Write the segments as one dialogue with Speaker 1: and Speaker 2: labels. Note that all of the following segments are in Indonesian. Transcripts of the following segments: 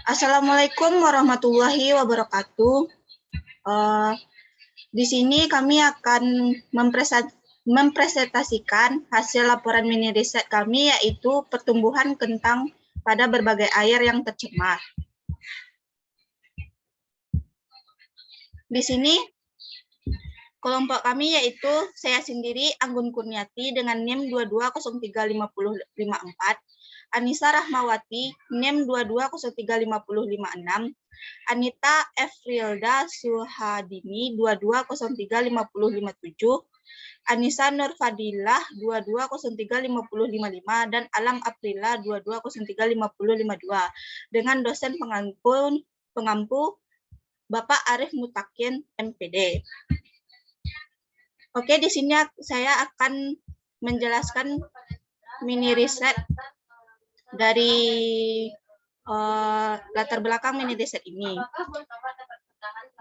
Speaker 1: Assalamualaikum warahmatullahi wabarakatuh. Eh, di sini kami akan mempresentasikan hasil laporan mini riset kami, yaitu pertumbuhan kentang pada berbagai air yang tercemar. Di sini kelompok kami yaitu saya sendiri, Anggun Kurniati dengan NIM 22035054, Anissa Rahmawati NIM 22035056, Anita Efrilda Suhadini 22035057, Anissa Nurfadilah 22035055, dan Alam Aprila 22035052 dengan dosen pengampu Bapak Arif Mutakin MPD. Oke, di sini saya akan menjelaskan mini riset dari latar belakang mini riset ini.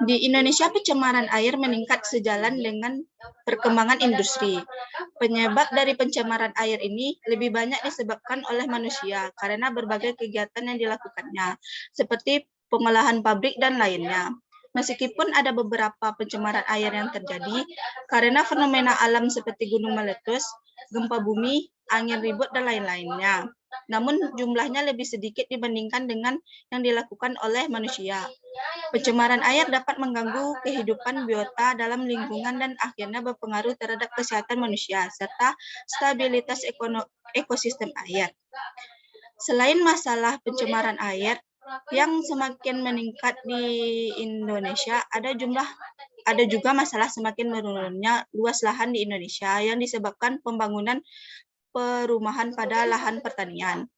Speaker 1: Di Indonesia, pencemaran air meningkat sejalan dengan perkembangan industri. Penyebab dari pencemaran air ini lebih banyak disebabkan oleh manusia karena berbagai kegiatan yang dilakukannya, seperti pengolahan pabrik dan lainnya. Meskipun ada beberapa pencemaran air yang terjadi karena fenomena alam seperti gunung meletus, gempa bumi, angin ribut, dan lain-lainnya. Namun jumlahnya lebih sedikit dibandingkan dengan yang dilakukan oleh manusia. Pencemaran air dapat mengganggu kehidupan biota dalam lingkungan dan akhirnya berpengaruh terhadap kesehatan manusia serta stabilitas ekosistem air. Selain masalah pencemaran air yang semakin meningkat di Indonesia, ada juga masalah semakin menurunnya luas lahan di Indonesia yang disebabkan pembangunan perumahan pada lahan pertanian.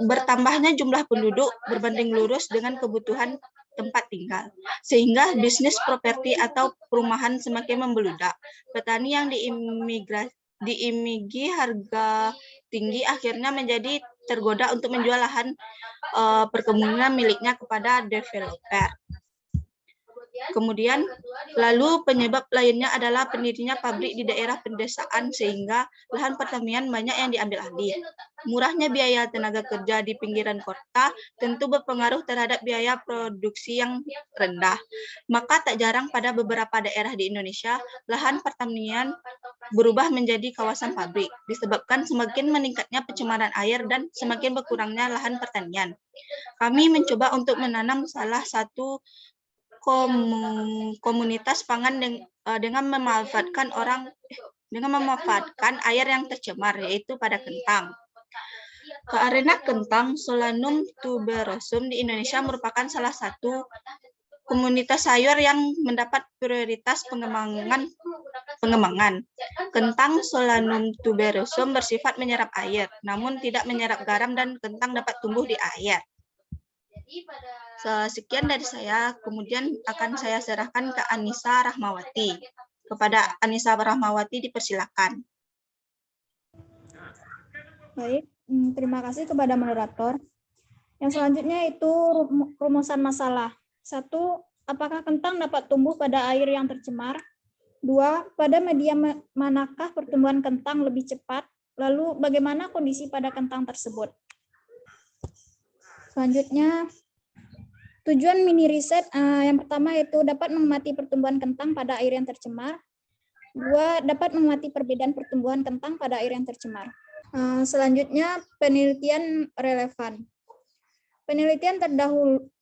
Speaker 1: Bertambahnya jumlah penduduk berbanding lurus dengan kebutuhan tempat tinggal, sehingga bisnis properti atau perumahan semakin membeludak. Petani yang diimigi harga tinggi akhirnya menjadi tergoda untuk menjual lahan perkebunan miliknya kepada developer. Kemudian, lalu penyebab lainnya adalah pendirinya pabrik di daerah pedesaan sehingga lahan pertanian banyak yang diambil alih. Murahnya biaya tenaga kerja di pinggiran kota tentu berpengaruh terhadap biaya produksi yang rendah. Maka tak jarang pada beberapa daerah di Indonesia, lahan pertanian berubah menjadi kawasan pabrik, disebabkan semakin meningkatnya pencemaran air dan semakin berkurangnya lahan pertanian. Kami mencoba untuk menanam salah satu komunitas pangan dengan memanfaatkan air yang tercemar, yaitu pada kentang. Karena kentang Solanum tuberosum di Indonesia merupakan salah satu komunitas sayur yang mendapat prioritas pengembangan. Kentang Solanum tuberosum bersifat menyerap air, namun tidak menyerap garam, dan kentang dapat tumbuh di air. Sekian dari saya, kemudian akan saya serahkan ke Anissa Rahmawati. Kepada Anissa Rahmawati dipersilakan.
Speaker 2: Baik, terima kasih kepada moderator. Yang selanjutnya itu rumusan masalah. 1. Apakah kentang dapat tumbuh pada air yang tercemar? 2. Pada media manakah pertumbuhan kentang lebih cepat? Lalu bagaimana kondisi pada kentang tersebut? Selanjutnya, tujuan mini riset yang pertama yaitu dapat mengamati pertumbuhan kentang pada air yang tercemar. 2. Dapat mengamati perbedaan pertumbuhan kentang pada air yang tercemar. Selanjutnya, penelitian relevan. Penelitian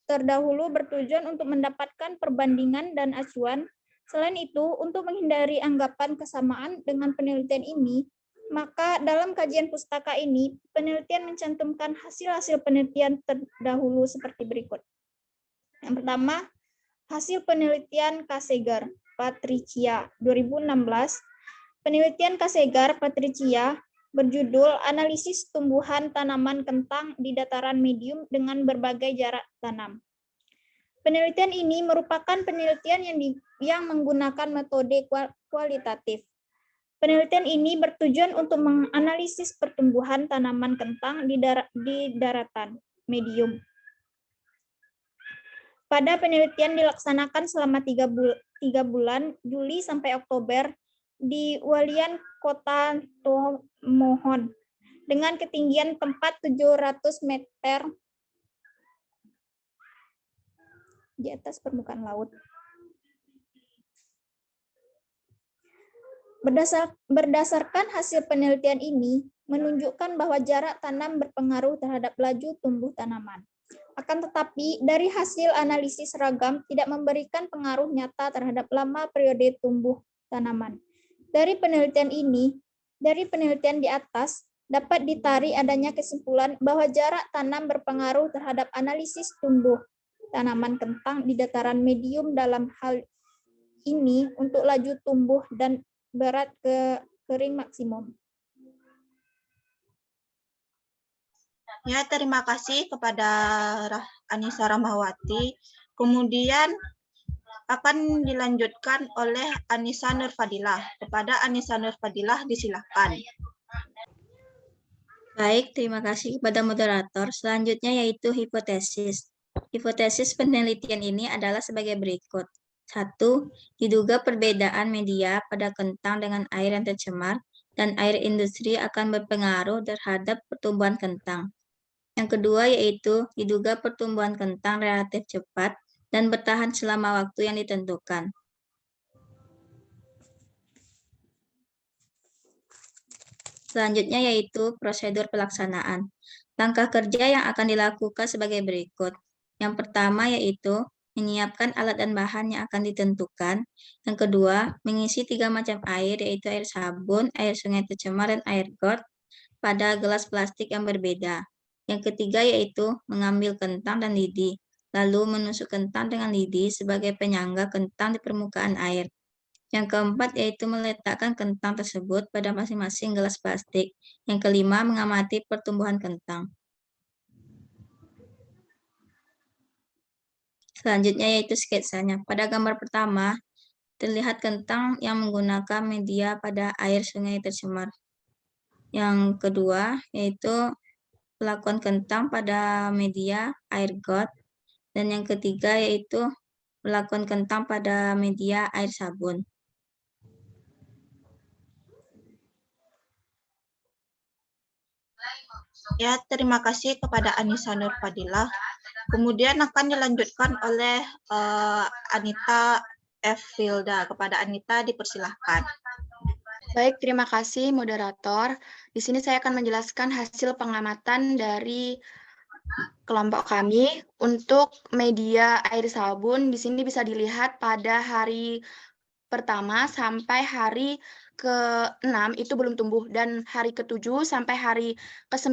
Speaker 2: terdahulu bertujuan untuk mendapatkan perbandingan dan acuan. Selain itu, untuk menghindari anggapan kesamaan dengan penelitian ini, maka dalam kajian pustaka ini, penelitian mencantumkan hasil-hasil penelitian terdahulu seperti berikut. Yang pertama, hasil penelitian Kasegar, Patricia, 2016. Penelitian Kasegar, Patricia, berjudul Analisis Tumbuhan Tanaman Kentang di Dataran Medium dengan Berbagai Jarak Tanam. Penelitian ini merupakan penelitian yang menggunakan metode kualitatif. Penelitian ini bertujuan untuk menganalisis pertumbuhan tanaman kentang di daratan medium. Pada penelitian dilaksanakan selama 3 bulan, Juli sampai Oktober, di Walian Kota Tomohon, dengan ketinggian tempat 700 meter di atas permukaan laut. Berdasarkan hasil penelitian ini, menunjukkan bahwa jarak tanam berpengaruh terhadap laju tumbuh tanaman. Akan tetapi, dari hasil analisis seragam tidak memberikan pengaruh nyata terhadap lama periode tumbuh tanaman. Dari penelitian di atas, dapat ditarik adanya kesimpulan bahwa jarak tanam berpengaruh terhadap analisis tumbuh tanaman kentang di dataran medium dalam hal ini untuk laju tumbuh dan berat kering maksimum.
Speaker 1: Ya, terima kasih kepada Anissa Rahmawati. Kemudian akan dilanjutkan oleh Anissa Nurfadilah. Kepada Anissa Nurfadilah, disilakan.
Speaker 3: Baik, terima kasih kepada moderator. Selanjutnya yaitu hipotesis. Hipotesis penelitian ini adalah sebagai berikut. 1. Diduga perbedaan media pada kentang dengan air yang tercemar dan air industri akan berpengaruh terhadap pertumbuhan kentang. Yang kedua yaitu diduga pertumbuhan kentang relatif cepat dan bertahan selama waktu yang ditentukan. Selanjutnya yaitu prosedur pelaksanaan. Langkah kerja yang akan dilakukan sebagai berikut. Yang pertama yaitu menyiapkan alat dan bahan yang akan ditentukan. Yang kedua, mengisi 3 macam air yaitu air sabun, air sungai tercemar, dan air got pada gelas plastik yang berbeda. Yang ketiga yaitu mengambil kentang dan lidi, lalu menusuk kentang dengan lidi sebagai penyangga kentang di permukaan air. Yang keempat yaitu meletakkan kentang tersebut pada masing-masing gelas plastik. Yang kelima, mengamati pertumbuhan kentang. Selanjutnya yaitu sketsanya. Pada gambar pertama, terlihat kentang yang menggunakan media pada air sungai tercemar. Yang kedua yaitu pelakuan kentang pada media air got, dan yang ketiga yaitu pelakuan kentang pada media air sabun.
Speaker 1: Ya, terima kasih kepada Anissa Nurfadilah. Kemudian akan dilanjutkan oleh Anita F. Filda. Kepada Anita dipersilahkan.
Speaker 4: Baik, terima kasih moderator. Di sini saya akan menjelaskan hasil pengamatan dari kelompok kami untuk media air sabun. Di sini bisa dilihat pada hari pertama sampai hari ke-6 itu belum tumbuh, dan hari ke-7 sampai hari ke-9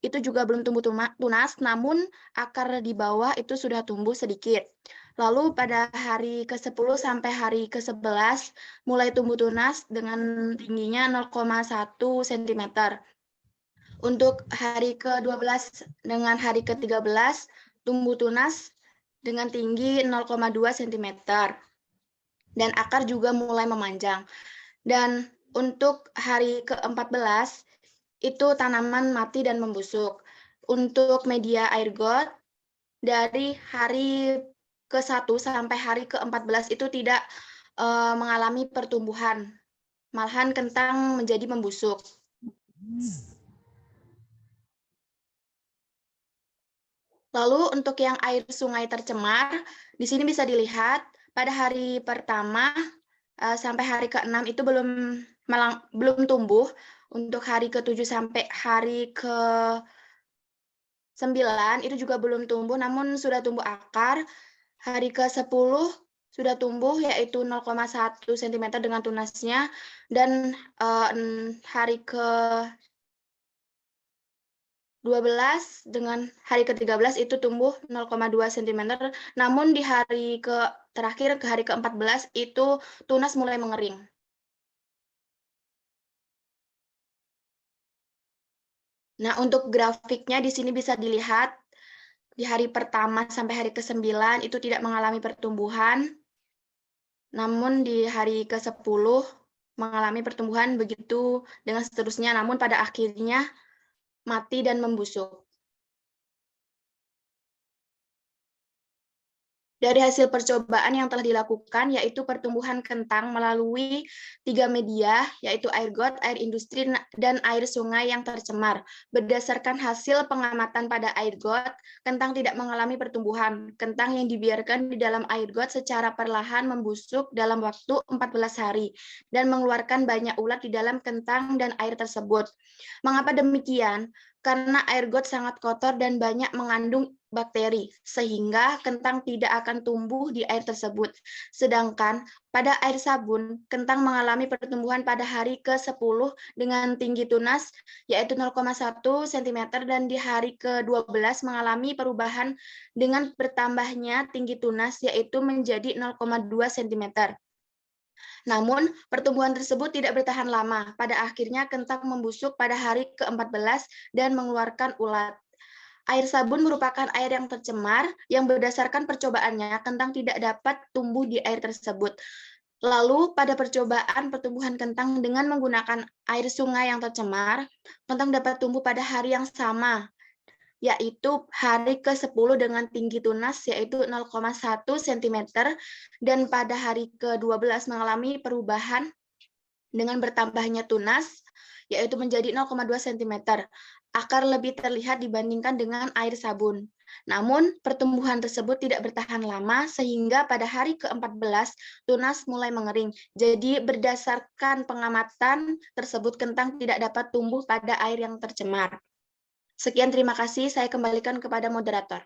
Speaker 4: itu juga belum tumbuh tunas, namun akar di bawah itu sudah tumbuh sedikit. Lalu pada hari ke-10 sampai hari ke-11 mulai tumbuh tunas dengan tingginya 0,1 cm. Untuk hari ke-12 dengan hari ke-13 tumbuh tunas dengan tinggi 0,2 cm. Dan akar juga mulai memanjang. Dan untuk hari ke-14 itu tanaman mati dan membusuk. Untuk media air got dari hari ke-1 sampai hari ke-14 itu tidak mengalami pertumbuhan, malahan kentang menjadi membusuk. Lalu untuk yang air sungai tercemar, di sini bisa dilihat pada hari pertama sampai hari ke-6 itu belum tumbuh. Untuk hari ke-7 sampai hari ke-9 itu juga belum tumbuh, namun sudah tumbuh akar. Hari ke-10 sudah tumbuh, yaitu 0,1 cm dengan tunasnya. Dan hari ke-12 dengan hari ke-13 itu tumbuh 0,2 cm. Namun di hari terakhir ke hari ke-14 itu tunas mulai mengering. Nah, untuk grafiknya di sini bisa dilihat di hari pertama sampai hari ke-9 itu tidak mengalami pertumbuhan. Namun di hari ke-10 mengalami pertumbuhan, begitu dengan seterusnya, namun pada akhirnya mati dan membusuk. Dari hasil percobaan yang telah dilakukan, yaitu pertumbuhan kentang melalui 3 media, yaitu air got, air industri, dan air sungai yang tercemar. Berdasarkan hasil pengamatan pada air got, kentang tidak mengalami pertumbuhan. Kentang yang dibiarkan di dalam air got secara perlahan membusuk dalam waktu 14 hari, dan mengeluarkan banyak ulat di dalam kentang dan air tersebut. Mengapa demikian? Karena air got sangat kotor dan banyak mengandung bakteri, sehingga kentang tidak akan tumbuh di air tersebut. Sedangkan pada air sabun, kentang mengalami pertumbuhan pada hari ke-10 dengan tinggi tunas yaitu 0,1 cm dan di hari ke-12 mengalami perubahan dengan bertambahnya tinggi tunas yaitu menjadi 0,2 cm. Namun, pertumbuhan tersebut tidak bertahan lama. Pada akhirnya, kentang membusuk pada hari ke-14 dan mengeluarkan ulat. Air sabun merupakan air yang tercemar yang berdasarkan percobaannya, kentang tidak dapat tumbuh di air tersebut. Lalu, pada percobaan pertumbuhan kentang dengan menggunakan air sungai yang tercemar, kentang dapat tumbuh pada hari yang sama, yaitu hari ke-10 dengan tinggi tunas yaitu 0,1 cm dan pada hari ke-12 mengalami perubahan dengan bertambahnya tunas yaitu menjadi 0,2 cm. Akar lebih terlihat dibandingkan dengan air sabun. Namun, pertumbuhan tersebut tidak bertahan lama sehingga pada hari ke-14 tunas mulai mengering. Jadi, berdasarkan pengamatan tersebut kentang tidak dapat tumbuh pada air yang tercemar. Sekian, terima kasih. Saya kembalikan kepada moderator.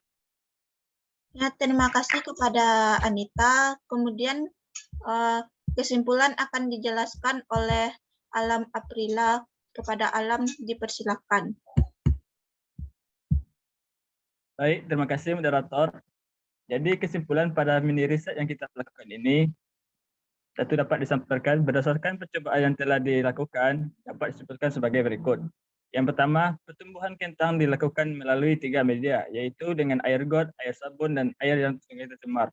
Speaker 1: Ya, terima kasih kepada Anita. Kemudian kesimpulan akan dijelaskan oleh Alam Aprila. Kepada Alam, dipersilakan.
Speaker 5: Baik, terima kasih moderator. Jadi kesimpulan pada mini riset yang kita lakukan ini tentu dapat disampaikan berdasarkan percobaan yang telah dilakukan dapat disimpulkan sebagai berikut. Yang pertama, pertumbuhan kentang dilakukan melalui 3 media, yaitu dengan air got, air sabun, dan air yang sungai tercemar.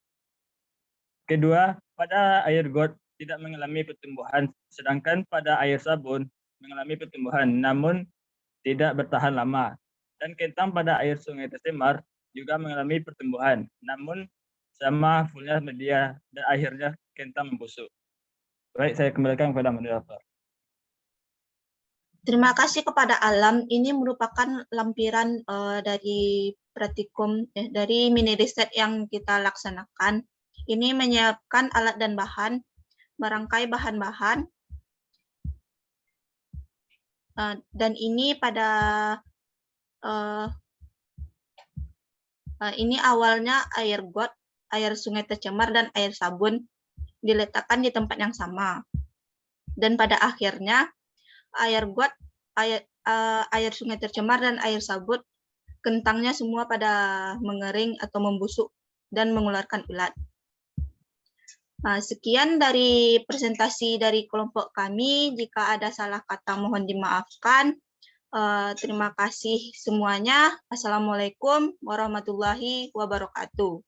Speaker 5: Kedua, pada air got tidak mengalami pertumbuhan, sedangkan pada air sabun mengalami pertumbuhan, namun tidak bertahan lama. Dan kentang pada air sungai tercemar juga mengalami pertumbuhan, namun sama fullnya media dan akhirnya kentang membusuk. Baik, saya kembalikan kepada moderator.
Speaker 1: Terima kasih kepada Alam. Ini merupakan lampiran dari praktikum dari mini riset yang kita laksanakan. Ini menyiapkan alat dan bahan, merangkai bahan-bahan, dan ini pada ini awalnya air got, air sungai tercemar, dan air sabun diletakkan di tempat yang sama. Dan pada akhirnya air got, air sungai tercemar, dan air sabun, kentangnya semua pada mengering atau membusuk dan mengeluarkan ulat. Sekian dari presentasi dari kelompok kami. Jika ada salah kata mohon dimaafkan. Terima kasih semuanya. Assalamualaikum warahmatullahi wabarakatuh.